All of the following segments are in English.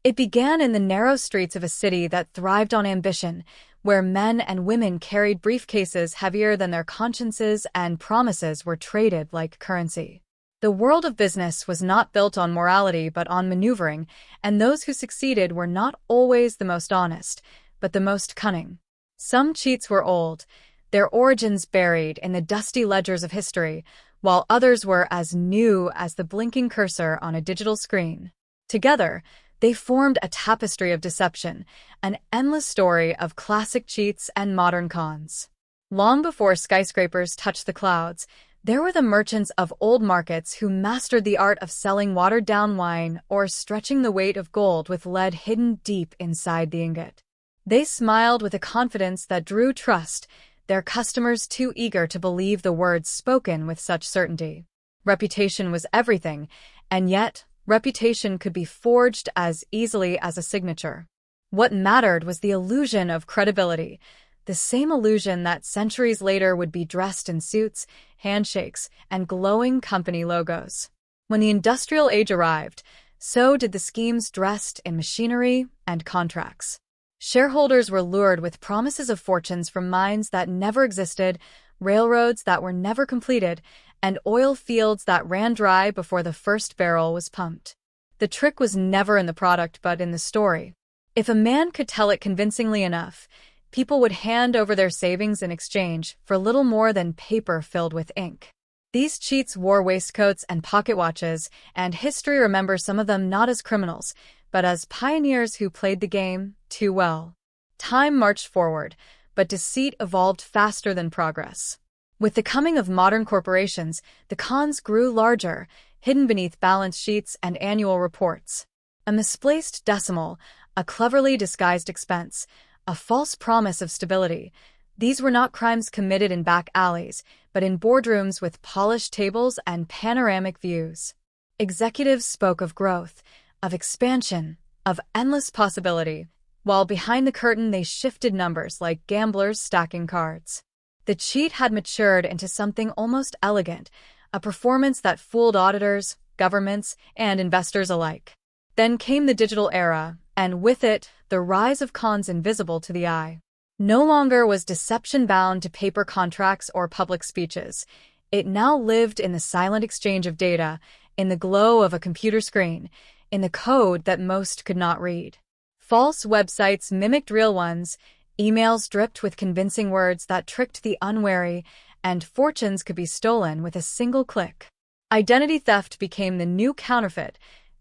It began in the narrow streets of a city that thrived on ambition, where men and women carried briefcases heavier than their consciences and promises were traded like currency. The world of business was not built on morality but on maneuvering, and those who succeeded were not always the most honest, but the most cunning. Some cheats were old, their origins buried in the dusty ledgers of history, while others were as new as the blinking cursor on a digital screen. Together, they formed a tapestry of deception, an endless story of classic cheats and modern cons. Long before skyscrapers touched the clouds, there were the merchants of old markets who mastered the art of selling watered-down wine or stretching the weight of gold with lead hidden deep inside the ingot. They smiled with a confidence that drew trust, their customers too eager to believe the words spoken with such certainty. Reputation was everything, and yet reputation could be forged as easily as a signature. What mattered was the illusion of credibility, the same illusion that centuries later would be dressed in suits, handshakes, and glowing company logos. When the industrial age arrived, so did the schemes dressed in machinery and contracts. Shareholders were lured with promises of fortunes from mines that never existed, railroads that were never completed, and oil fields that ran dry before the first barrel was pumped. The trick was never in the product but in the story. If a man could tell it convincingly enough, people would hand over their savings in exchange for little more than paper filled with ink. These cheats wore waistcoats and pocket watches, and history remembers some of them not as criminals, but as pioneers who played the game too well. Time marched forward, but deceit evolved faster than progress. With the coming of modern corporations, the cons grew larger, hidden beneath balance sheets and annual reports. A misplaced decimal, a cleverly disguised expense, a false promise of stability. These were not crimes committed in back alleys, but in boardrooms with polished tables and panoramic views. Executives spoke of growth, of expansion, of endless possibility, while behind the curtain they shifted numbers like gamblers stacking cards. The cheat had matured into something almost elegant, a performance that fooled auditors, governments, and investors alike. Then came the digital era, and with it, the rise of cons invisible to the eye. No longer was deception bound to paper contracts or public speeches. It now lived in the silent exchange of data, in the glow of a computer screen, in the code that most could not read. False websites mimicked real ones, emails dripped with convincing words that tricked the unwary, and fortunes could be stolen with a single click. Identity theft became the new counterfeit,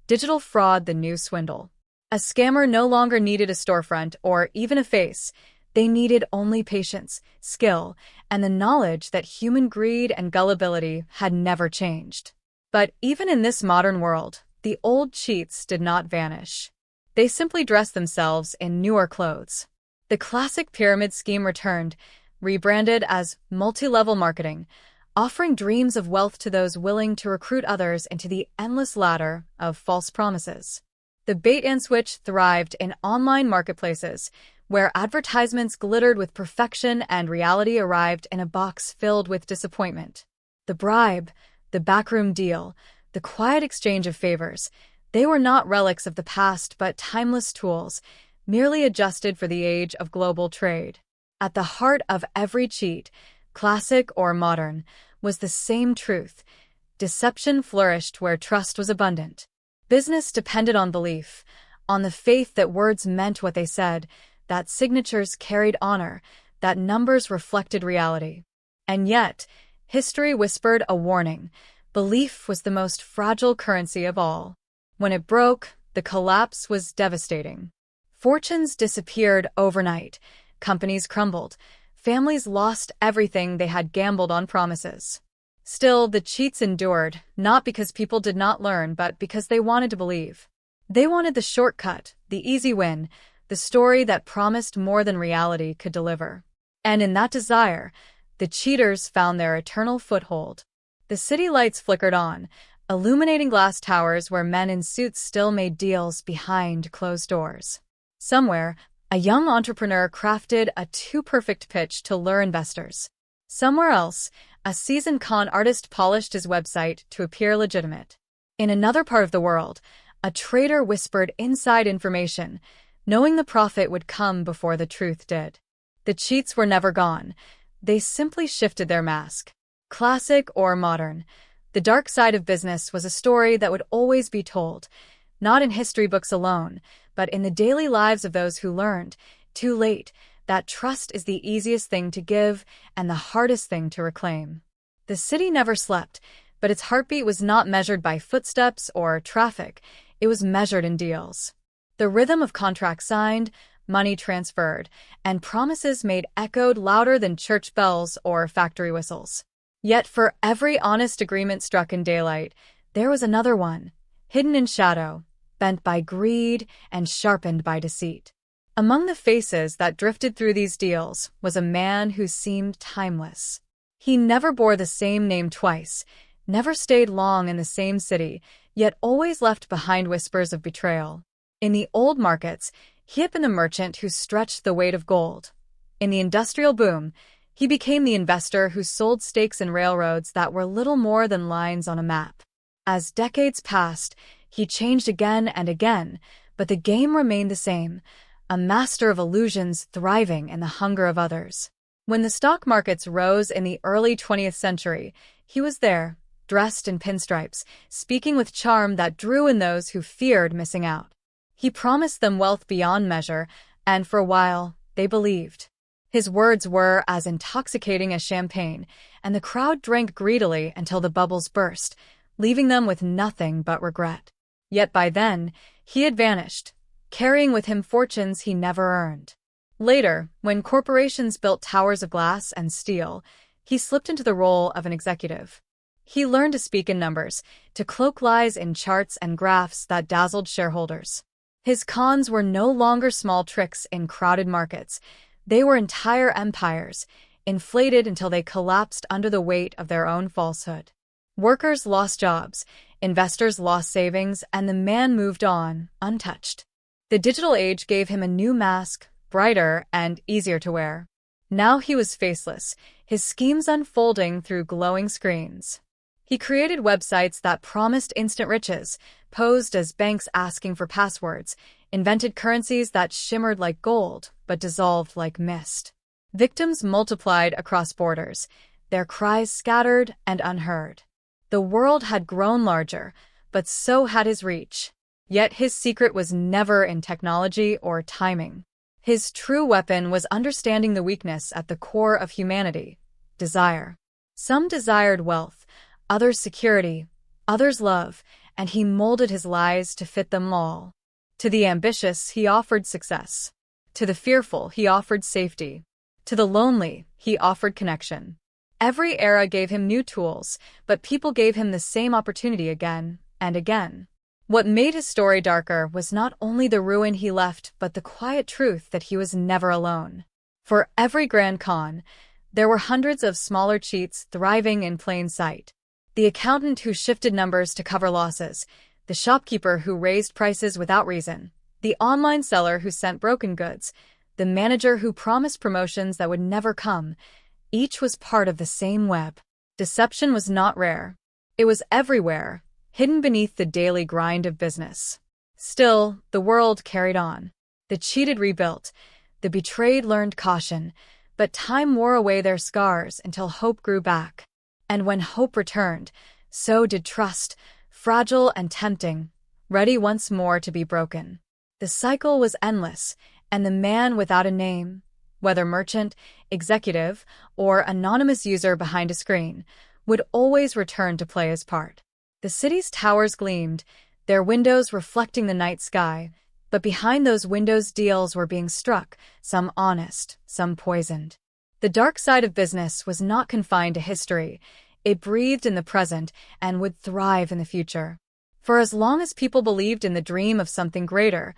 digital fraud the new swindle. A scammer no longer needed a storefront or even a face. They needed only patience, skill, and the knowledge that human greed and gullibility had never changed. But even in this modern world, the old cheats did not vanish. They simply dressed themselves in newer clothes. The classic pyramid scheme returned, rebranded as multi-level marketing, offering dreams of wealth to those willing to recruit others into the endless ladder of false promises. The bait-and-switch thrived in online marketplaces, where advertisements glittered with perfection and reality arrived in a box filled with disappointment. The bribe, the backroom deal, the quiet exchange of favors, they were not relics of the past but timeless tools, merely adjusted for the age of global trade. At the heart of every cheat, classic or modern, was the same truth. Deception flourished where trust was abundant. Business depended on belief, on the faith that words meant what they said, that signatures carried honor, that numbers reflected reality. And yet, history whispered a warning. Belief was the most fragile currency of all. When it broke, the collapse was devastating. Fortunes disappeared overnight, companies crumbled, families lost everything they had gambled on promises. Still, the cheats endured, not because people did not learn, but because they wanted to believe. They wanted the shortcut, the easy win, the story that promised more than reality could deliver. And in that desire, the cheaters found their eternal foothold. The city lights flickered on, illuminating glass towers where men in suits still made deals behind closed doors. Somewhere, a young entrepreneur crafted a too-perfect pitch to lure investors. Somewhere else, a seasoned con artist polished his website to appear legitimate. In another part of the world, A traitor whispered inside information, knowing the profit would come before the truth did. The cheats were never gone. They simply shifted their mask. Classic or modern, the dark side of business was a story that would always be told, not in history books alone, but in the daily lives of those who learned, too late, that trust is the easiest thing to give and the hardest thing to reclaim. The city never slept, but its heartbeat was not measured by footsteps or traffic. It was measured in deals. The rhythm of contracts signed, money transferred, and promises made echoed louder than church bells or factory whistles. Yet for every honest agreement struck in daylight, there was another one, hidden in shadow, bent by greed and sharpened by deceit. Among the faces that drifted through these deals was a man who seemed timeless. He never bore the same name twice, never stayed long in the same city, yet always left behind whispers of betrayal. In the old markets, he had been the merchant who stretched the weight of gold. In the industrial boom, he became the investor who sold stakes in railroads that were little more than lines on a map. As decades passed, he changed again and again, but the game remained the same, a master of illusions thriving in the hunger of others. When the stock markets rose in the early 20th century, he was there, dressed in pinstripes, speaking with charm that drew in those who feared missing out. He promised them wealth beyond measure, and for a while, they believed. His words were as intoxicating as champagne, and the crowd drank greedily until the bubbles burst, leaving them with nothing but regret. Yet by then, he had vanished, carrying with him fortunes he never earned. Later, when corporations built towers of glass and steel, he slipped into the role of an executive. He learned to speak in numbers, to cloak lies in charts and graphs that dazzled shareholders. His cons were no longer small tricks in crowded markets. They were entire empires, inflated until they collapsed under the weight of their own falsehood. Workers lost jobs, investors lost savings, and the man moved on, untouched. The digital age gave him a new mask, brighter and easier to wear. Now he was faceless, his schemes unfolding through glowing screens. He created websites that promised instant riches, posed as banks asking for passwords, invented currencies that shimmered like gold but dissolved like mist. Victims multiplied across borders, their cries scattered and unheard. The world had grown larger, but so had his reach. Yet his secret was never in technology or timing. His true weapon was understanding the weakness at the core of humanity: desire. Some desired wealth, others security, others love, and he molded his lies to fit them all. To the ambitious, he offered success. To the fearful, he offered safety. To the lonely, he offered connection. Every era gave him new tools, but people gave him the same opportunity again and again. What made his story darker was not only the ruin he left, but the quiet truth that he was never alone. For every grand con, there were hundreds of smaller cheats thriving in plain sight. The accountant who shifted numbers to cover losses, the shopkeeper who raised prices without reason, the online seller who sent broken goods, the manager who promised promotions that would never come. Each was part of the same web. Deception was not rare. It was everywhere, hidden beneath the daily grind of business. Still, the world carried on. The cheated rebuilt, the betrayed learned caution, but time wore away their scars until hope grew back. And when hope returned, so did trust, fragile and tempting, ready once more to be broken. The cycle was endless, and the man without a name, whether merchant, executive, or anonymous user behind a screen, would always return to play his part. The city's towers gleamed, their windows reflecting the night sky, but behind those windows deals were being struck, some honest, some poisoned. The dark side of business was not confined to history. It breathed in the present and would thrive in the future. For as long as people believed in the dream of something greater,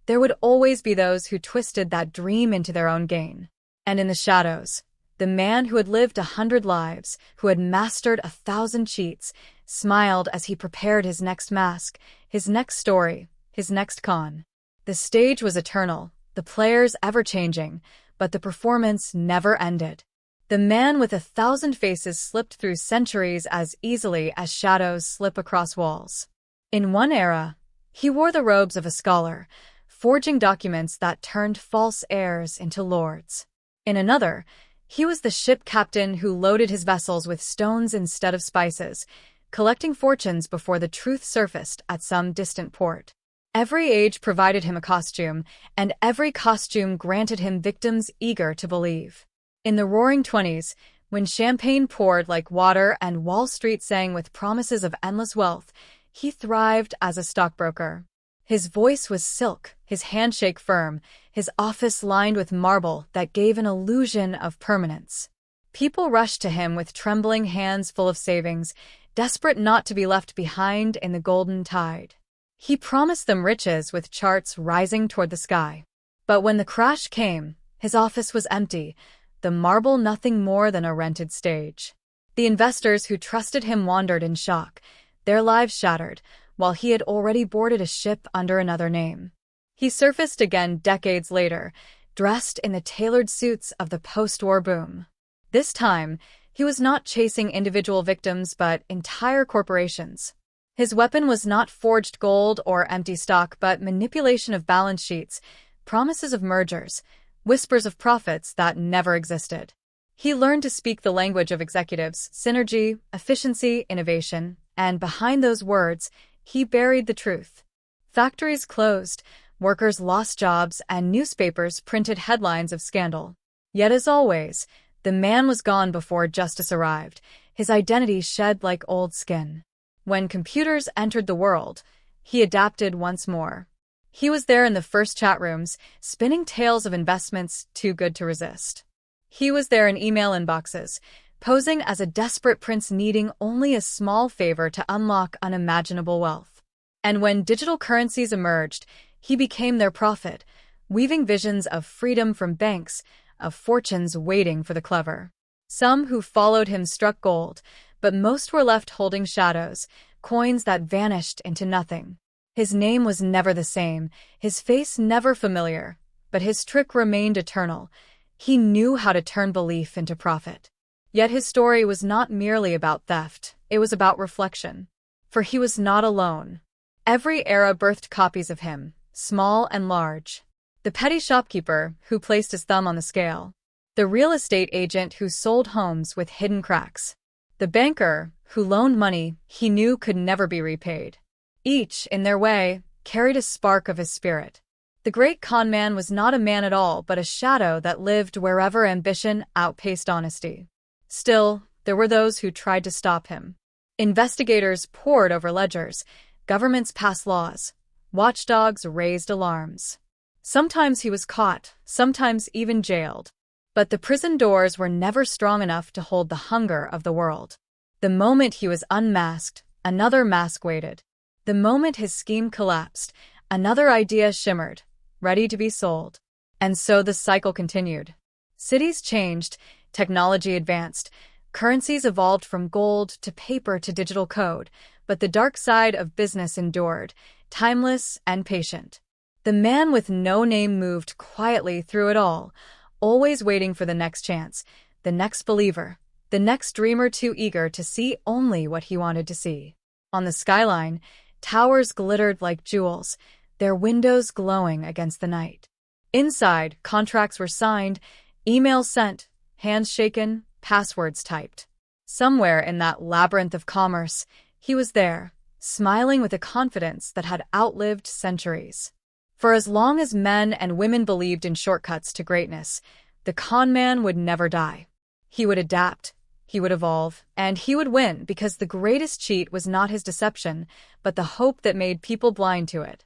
there would always be those who twisted that dream into their own gain. And in the shadows, the man who had lived 100 lives, who had mastered 1,000 cheats, smiled as he prepared his next mask, his next story, his next con. The stage was eternal, the players ever-changing, but the performance never ended. The man with 1,000 faces slipped through centuries as easily as shadows slip across walls. In one era, He wore the robes of a scholar, forging documents that turned false heirs into lords. In another, he was the ship captain who loaded his vessels with stones instead of spices, collecting fortunes before the truth surfaced at some distant port. Every age provided him a costume, and every costume granted him victims eager to believe. In the Roaring Twenties, when champagne poured like water and Wall Street sang with promises of endless wealth, he thrived as a stockbroker. His voice was silk, his handshake firm, his office lined with marble that gave an illusion of permanence. People rushed to him with trembling hands full of savings, desperate not to be left behind in the golden tide. He promised them riches with charts rising toward the sky. But when the crash came, his office was empty, the marble nothing more than a rented stage. The investors who trusted him wandered in shock, their lives shattered, while he had already boarded a ship under another name. He surfaced again decades later, dressed in the tailored suits of the post-war boom. This time, he was not chasing individual victims but entire corporations. His weapon was not forged gold or empty stock but manipulation of balance sheets, promises of mergers, whispers of profits that never existed. He learned to speak the language of executives, synergy, efficiency, innovation, and behind those words, he buried the truth. Factories closed, workers lost jobs, and newspapers printed headlines of scandal. Yet as always, the man was gone before justice arrived, his identity shed like old skin. When computers entered the world, he adapted once more. He was there in the first chat rooms, spinning tales of investments too good to resist. He was there in email inboxes, posing as a desperate prince needing only a small favor to unlock unimaginable wealth. And when digital currencies emerged, he became their prophet, weaving visions of freedom from banks, of fortunes waiting for the clever. Some who followed him struck gold, but most were left holding shadows, coins that vanished into nothing. His name was never the same, his face never familiar, but his trick remained eternal. He knew how to turn belief into profit. Yet his story was not merely about theft, it was about reflection. For he was not alone. Every era birthed copies of him, small and large. The petty shopkeeper who placed his thumb on the scale. The real estate agent who sold homes with hidden cracks. The banker who loaned money he knew could never be repaid. Each, in their way, carried a spark of his spirit. The great con man was not a man at all but a shadow that lived wherever ambition outpaced honesty. Still, there were those who tried to stop him. Investigators pored over ledgers, governments passed laws, watchdogs raised alarms. Sometimes he was caught, sometimes even jailed. But the prison doors were never strong enough to hold the hunger of the world. The moment he was unmasked, another mask waited. The moment his scheme collapsed, another idea shimmered, ready to be sold. And so the cycle continued. Cities changed, technology advanced, currencies evolved from gold to paper to digital code, but the dark side of business endured, timeless and patient. The man with no name moved quietly through it all, always waiting for the next chance, the next believer, the next dreamer too eager to see only what he wanted to see. On the skyline, towers glittered like jewels, their windows glowing against the night. Inside, contracts were signed, emails sent, hands shaken, passwords typed. Somewhere in that labyrinth of commerce, he was there, smiling with a confidence that had outlived centuries. For as long as men and women believed in shortcuts to greatness, the con man would never die. He would adapt, he would evolve, and he would win because the greatest cheat was not his deception, but the hope that made people blind to it.